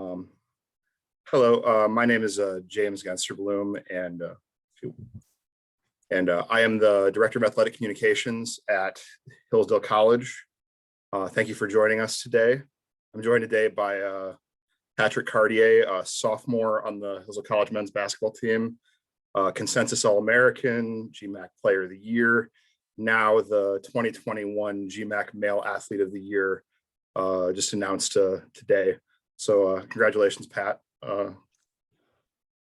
Um, Hello, my name is James Gensterblum, and I am the Director of Athletic Communications at Hillsdale College. Thank you for joining us today. I'm joined today by Patrick Cartier, a sophomore on the Hillsdale College men's basketball team, consensus All-American, GMAC Player of the Year, now the 2021 GMAC Male Athlete of the Year, just announced today. So congratulations, Pat.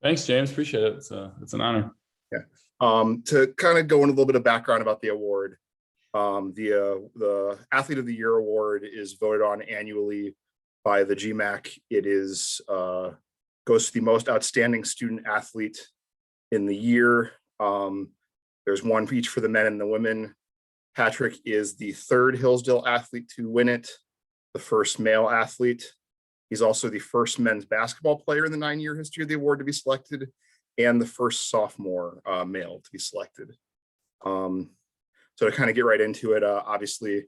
Thanks, James. Appreciate it. It's an honor. Yeah. To kind of go into a little bit of background about the award, the Athlete of the Year award is voted on annually by the GMAC. It is goes to the most outstanding student athlete in the year. There's one each for the men and the women. Patrick is the third Hillsdale athlete to win it, the first male athlete. He's also the first men's basketball player in the 9-year history of the award to be selected, and the first sophomore male to be selected. So to kind of get right into it, obviously,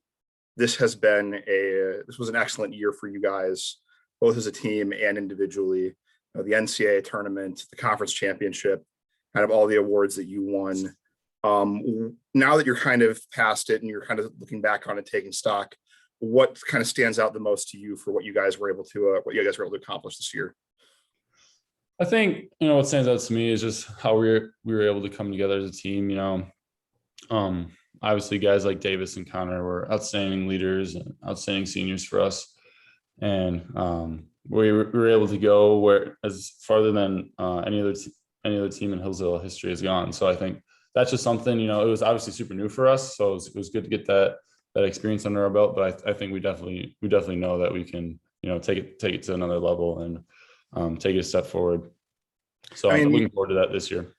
this was an excellent year for you guys, both as a team and individually. The NCAA tournament, the conference championship, kind of all the awards that you won. Now that you're kind of past it and you're kind of looking back on it, taking stock, what kind of stands out the most to you for what you guys were able to accomplish this year? I think what stands out to me is just how we were able to come together as a team. Obviously guys like Davis and Connor were outstanding leaders and outstanding seniors for us, and we were able to go as farther than any other team in Hillsdale history has gone. So I think that's just something. It was obviously super new for us, so it was good to get that experience under our belt. But I think we definitely know that we can take it to another level and take it a step forward. So I'm looking forward to that this year.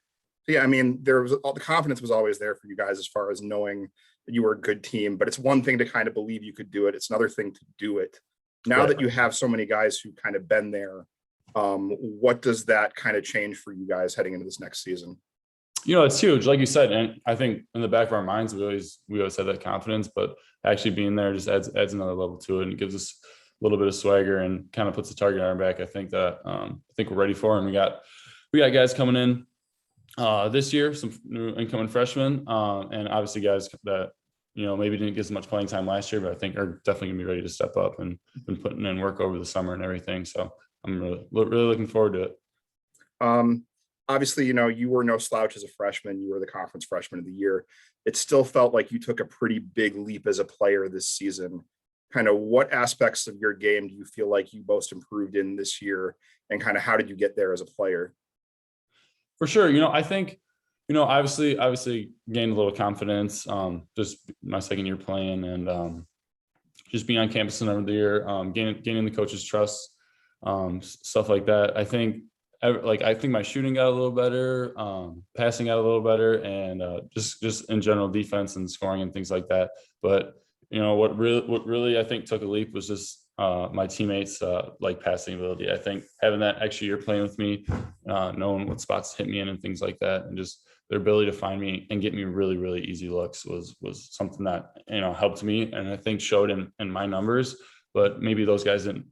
Yeah, I mean, the confidence was always there for you guys as far as knowing that you were a good team, but it's one thing to kind of believe you could do it. It's another thing to do it. Now that you have so many guys who kind of been there, what does that kind of change for you guys heading into this next season? It's huge, like you said, and I think in the back of our minds, we always have that confidence, but actually being there just adds another level to it, and it gives us a little bit of swagger and kind of puts the target on our back. I think that we're ready for it, and we got guys coming in this year, some new incoming freshmen, and obviously guys that maybe didn't get as much playing time last year, but I think are definitely gonna be ready to step up and been putting in work over the summer and everything. So I'm really looking forward to it. Obviously, you were no slouch as a freshman. You were the conference freshman of the year. It still felt like you took a pretty big leap as a player this season. Kind of what aspects of your game do you feel like you most improved in this year, and kind of how did you get there as a player? For sure. I think, obviously gained a little confidence, just my second year playing, and just being on campus another year, gaining the coach's trust, stuff like that. I think my shooting got a little better, passing got a little better, and just in general defense and scoring and things like that. But what really I think took a leap was just my teammates passing ability. I think having that extra year playing with me, knowing what spots to hit me in and things like that, and just their ability to find me and get me really, really easy looks was something that helped me, and I think showed in my numbers. But maybe those guys didn't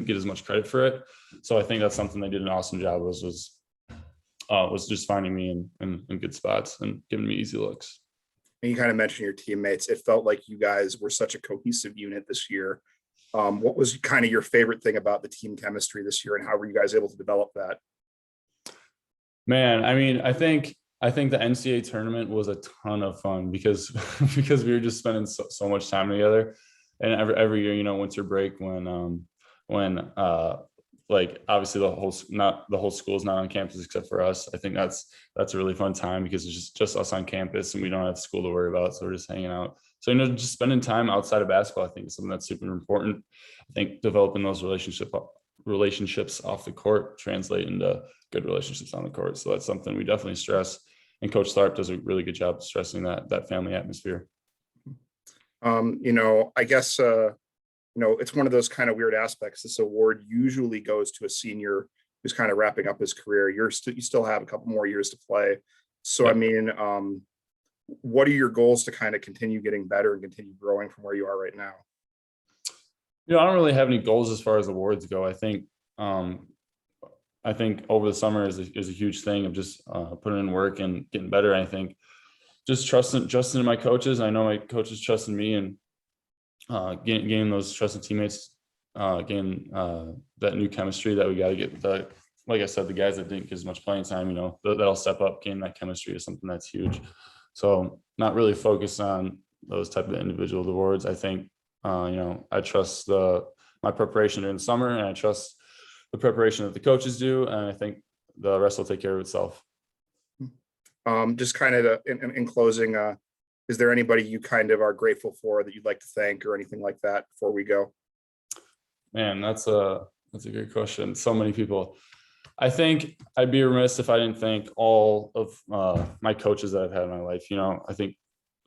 get as much credit for it. So I think that's something they did an awesome job was just finding me in good spots and giving me easy looks. And you kind of mentioned your teammates. It felt like you guys were such a cohesive unit this year. What was kind of your favorite thing about the team chemistry this year, and how were you guys able to develop that? Man, I mean, I think the NCAA tournament was a ton of fun because we were just spending so much time together. And every year, winter break when obviously the whole school is not on campus except for us. I think that's a really fun time because it's just us on campus and we don't have school to worry about. So we're just hanging out. So, just spending time outside of basketball, I think is something that's super important. I think developing those relationships off the court translate into good relationships on the court. So that's something we definitely stress. And Coach Tharp does a really good job of stressing that family atmosphere. I guess, it's one of those kind of weird aspects. This award usually goes to a senior who's kind of wrapping up his career. You still have a couple more years to play. So, yep. I mean, what are your goals to kind of continue getting better and continue growing from where you are right now? I don't really have any goals as far as awards go. I think I think over the summer is a huge thing of just putting in work and getting better. I think just trusting in my coaches. I know my coaches trusting me, and gaining those trusted teammates, getting that new chemistry that we got to get. Like I said, the guys that didn't get as much playing time, that'll step up. Gaining that chemistry is something that's huge. So not really focused on those type of individual awards. I think I trust my preparation during the summer, and I trust the preparation that the coaches do, and I think the rest will take care of itself. Just kind of in closing, is there anybody you kind of are grateful for that you'd like to thank or anything like that before we go? Man, that's a good question. So many people. I think I'd be remiss if I didn't thank all of my coaches that I've had in my life. I think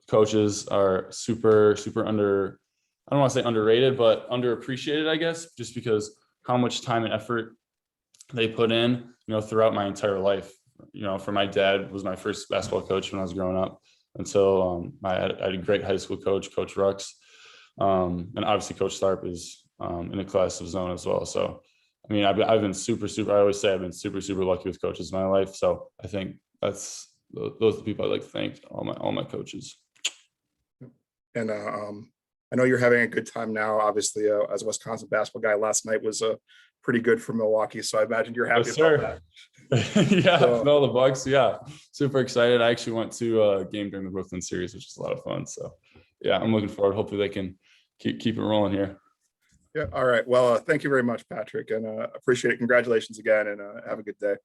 coaches are super, super I don't want to say underrated, but underappreciated, I guess, just because how much time and effort they put in, throughout my entire life. For my dad was my first basketball coach when I was growing up. Until I had a great high school coach, Coach Rux. And obviously Coach Tharp is in a class of his own as well. So, I've been super, I always say I've been super, super lucky with coaches in my life. So I think those are the people I'd like to thank, all my coaches. And I know you're having a good time now. Obviously, as a Wisconsin basketball guy, last night was pretty good for Milwaukee. So I imagine you're happy about that. Yeah, no, the Bucks. Yeah, super excited. I actually went to a game during the Brooklyn series, which is a lot of fun. So, yeah, I'm looking forward. Hopefully, they can keep it rolling here. Yeah. All right. Well, thank you very much, Patrick, and appreciate it. Congratulations again, and have a good day.